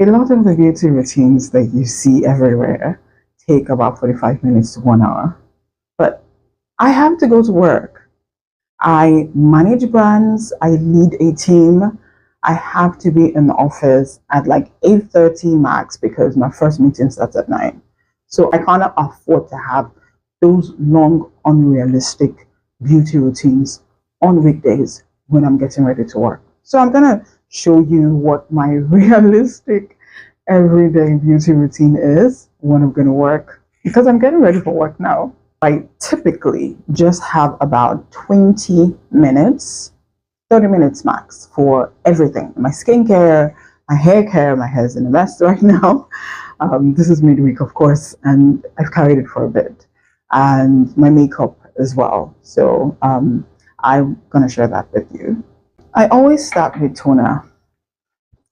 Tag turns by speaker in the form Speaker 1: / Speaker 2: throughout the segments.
Speaker 1: A lot of the beauty routines that you see everywhere take about 45 minutes to 1 hour. But I have to go to work. I manage brands, I lead a team. I have to be in the office at like 8:30 max because my first meeting starts at 9. So I cannot afford to have those long, unrealistic beauty routines on weekdays when I'm getting ready to work. So I'm gonna show you what my realistic everyday beauty routine is when I'm gonna work because I'm getting ready for work now. I typically just have about 20 minutes, 30 minutes max for everything. My skincare, my hair care, my hair's in a mess right now. This is midweek, of course, and I've carried it for a bit. And my makeup as well. So I'm gonna share that with you. I always start with toner,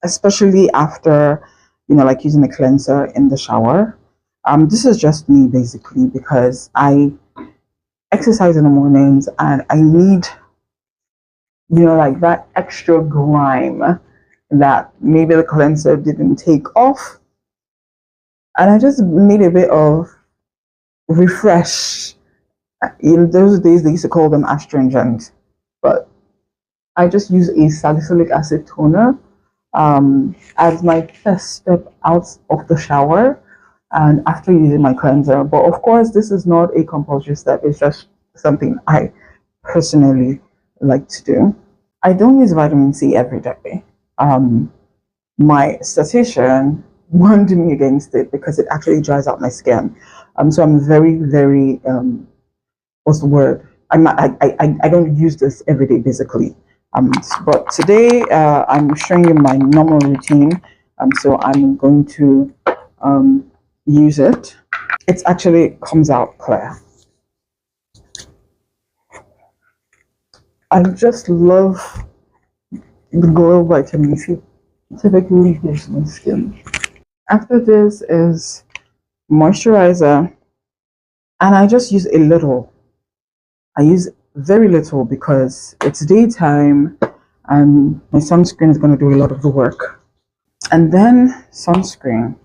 Speaker 1: especially after, like using a cleanser in the shower. This is just me basically because I exercise in the mornings and I need, like that extra grime that maybe the cleanser didn't take off. And I just need a bit of refresh. In those days, they used to call them astringent, but I just use a salicylic acid toner as my first step out of the shower and after using my cleanser. But of course, this is not a compulsory step. It's just something I personally like to do. I don't use vitamin C every day. My statistician warned me against it because it actually dries out my skin. So I'm very, very, what's the word? I don't use this every day, basically. But today I'm showing you my normal routine. So I'm going to use it. It actually comes out clear. I just love the glow vitamin C. Typically gives my skin. After this is moisturizer, and I just use a little. I use very little because it's daytime and my sunscreen is going to do a lot of the work. And then sunscreen.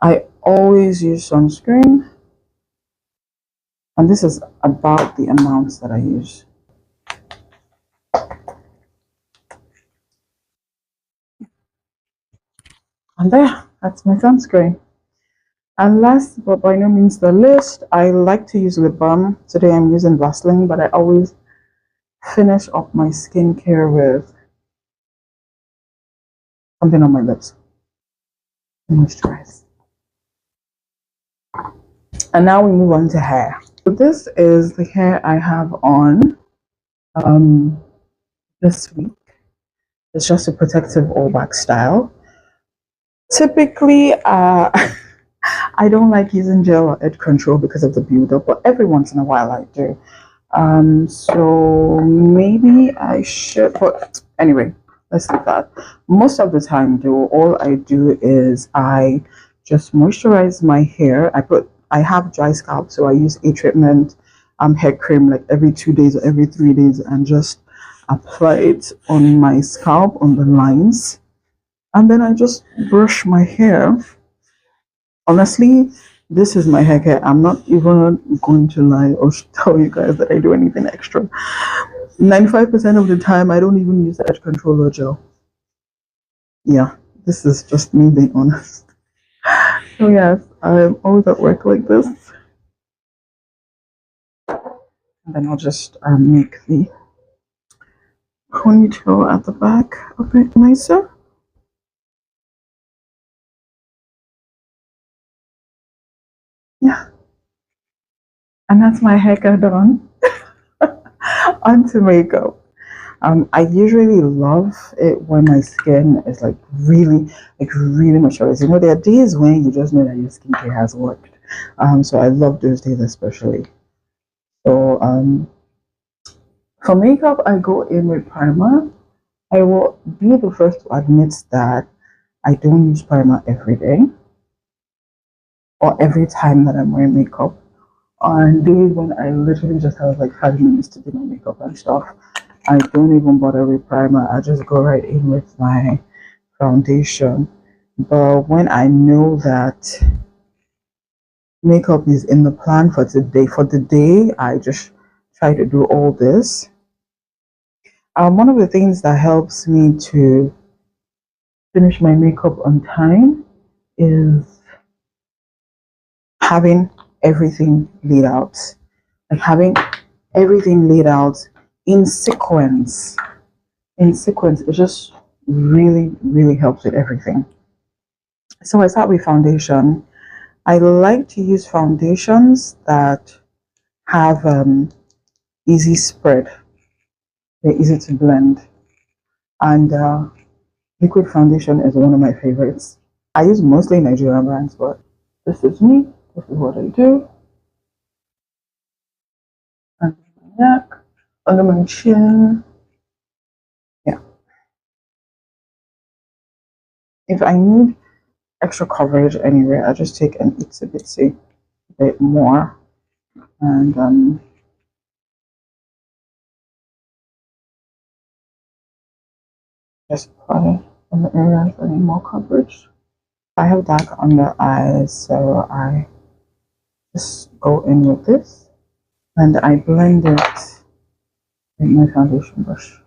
Speaker 1: I always use sunscreen, and this is about the amounts that I use. And there, that's my sunscreen. And last but by no means the least, I like to use lip balm. Today I'm using Vaseline, but I always finish off my skincare with something on my lips. Moisturize. And now we move on to hair. So this is the hair I have on this week. It's just a protective all-back style. Typically, I don't like using gel or edge control because of the build-up, but every once in a while I do. So maybe I should, but anyway, let's leave that. Most of the time though, all I do is I just moisturize my hair. I have dry scalp, so I use a treatment hair cream like every 2 days or every 3 days and just apply it on my scalp, on the lines. And then I just brush my hair. Honestly, this is my hair care. I'm not even going to lie or tell you guys that I do anything extra. 95% of the time, I don't even use the edge controller gel. Yeah, this is just me being honest. So yes, I'm always at work like this. And then I'll just make the ponytail at the back a bit nicer. Yeah. And that's my haircut done. Onto makeup. I usually love it when my skin is really moisturized. There are days when you just know that your skincare has worked. So I love those days especially. So for makeup, I go in with primer. I will be the first to admit that I don't use primer every day or every time that I'm wearing makeup. On days when I literally just have like 5 minutes to do my makeup and stuff, I don't even bother with primer. I just go right in with my foundation. But when I know that makeup is in the plan for the day, I just try to do all this. One of the things that helps me to finish my makeup on time is having everything laid out. Like having everything laid out in sequence. In sequence, it just really helps with everything. So I start with foundation. I like to use foundations that have easy spread. They're easy to blend. And liquid foundation is one of my favorites. I use mostly Nigerian brands, but this is me. This is what I do. Under my neck, under my chin. Yeah. If I need extra coverage anywhere, I just take an itsy bitsy bit more and just apply on the areas that need more coverage. I have dark under eyes, so I just go in with this and I blend it with my foundation brush.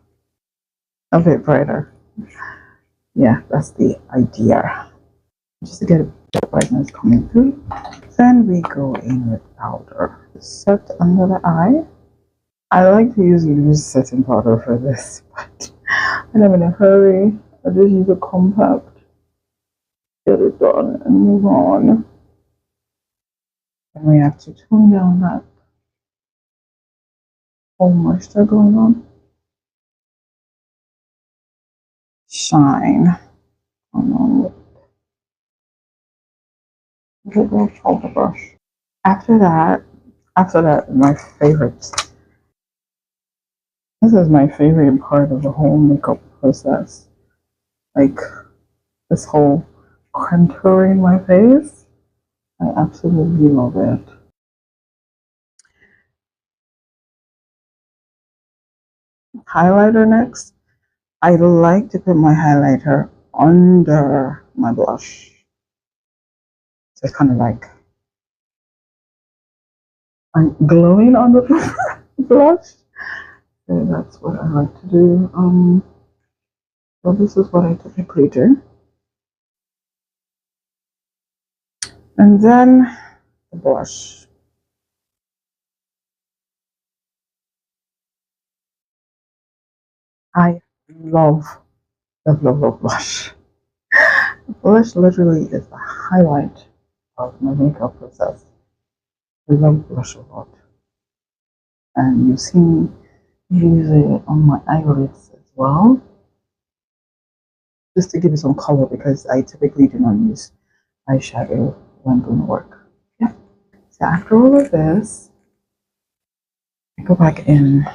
Speaker 1: A bit brighter. Yeah, that's the idea. Just to get a bit of brightness coming through. Then we go in with powder. Set under the eye. I like to use loose setting powder for this, but when I'm in a hurry, I just use a compact, get it done, and move on. And we have to tone down that whole moisture going on. Shine on with a little powder brush. After that, my favorite. This is my favorite part of the whole makeup process. Like this whole contouring my face. I absolutely love it. Highlighter next. I like to put my highlighter under my blush. So it's kind of like I'm glowing on the blush. So that's what I like to do. So this is what I typically do. And then the blush. I love, love blush. Blush literally is the highlight of my makeup process. I love blush a lot. And you've seen me use it on my eyelids as well. Just to give it some color because I typically do not use eyeshadow when doing work. Yeah. So after all of this, I go back in.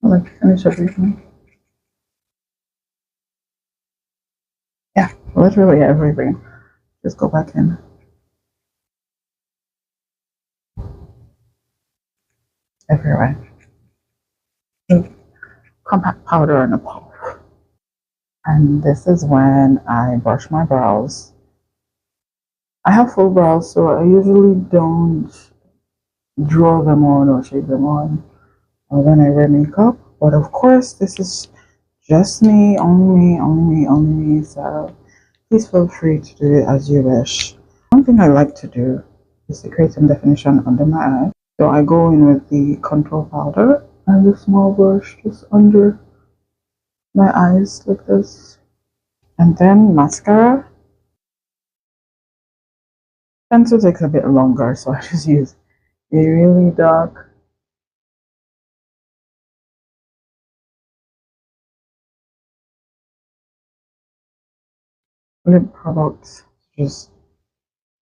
Speaker 1: I like finish everything. Yeah, literally everything. Just go back in. Everywhere. Compact powder and a puff. And this is when I brush my brows. I have full brows, so I usually don't draw them on or shape them on when I wear makeup. But of course, this is just me, only me. So please feel free to do it as you wish. One thing I like to do is to create some definition under my eye. So I go in with the contour powder and the small brush just under my eyes like this. And then mascara. Pencil takes a bit longer, so I just use a really dark lip product. Just,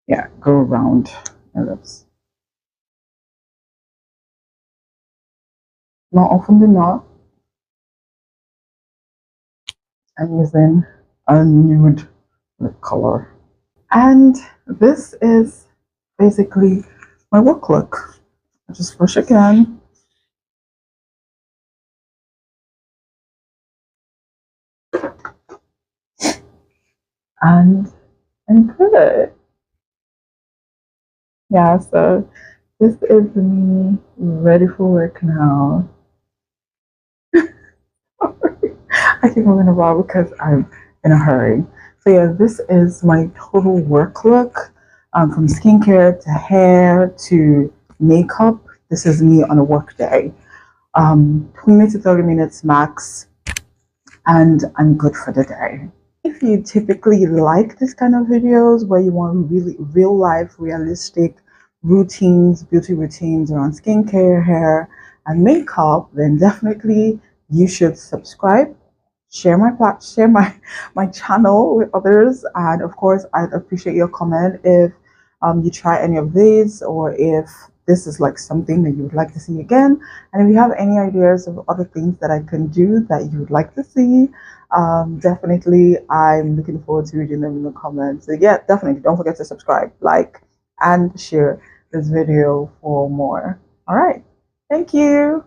Speaker 1: yeah, go around my lips. Not often than not, I'm using a nude lip color. And this is basically my work look. Just brush again. And good. Yeah, so this is me ready for work now. I keep moving about because I'm in a hurry. So yeah, this is my total work look, from skincare to hair to makeup. This is me on a work day. 20 to 30 minutes max, and I'm good for the day. If you typically like this kind of videos where you want really real life, realistic routines, beauty routines around skincare, hair, and makeup, then definitely you should subscribe, share my channel with others, and of course, I'd appreciate your comment if you try any of these, or if this is like something that you would like to see again, and if you have any ideas of other things that I can do that you would like to see, definitely I'm looking forward to reading them in the comments. So yeah, definitely don't forget to subscribe, like, and share this video for more. All right, thank you.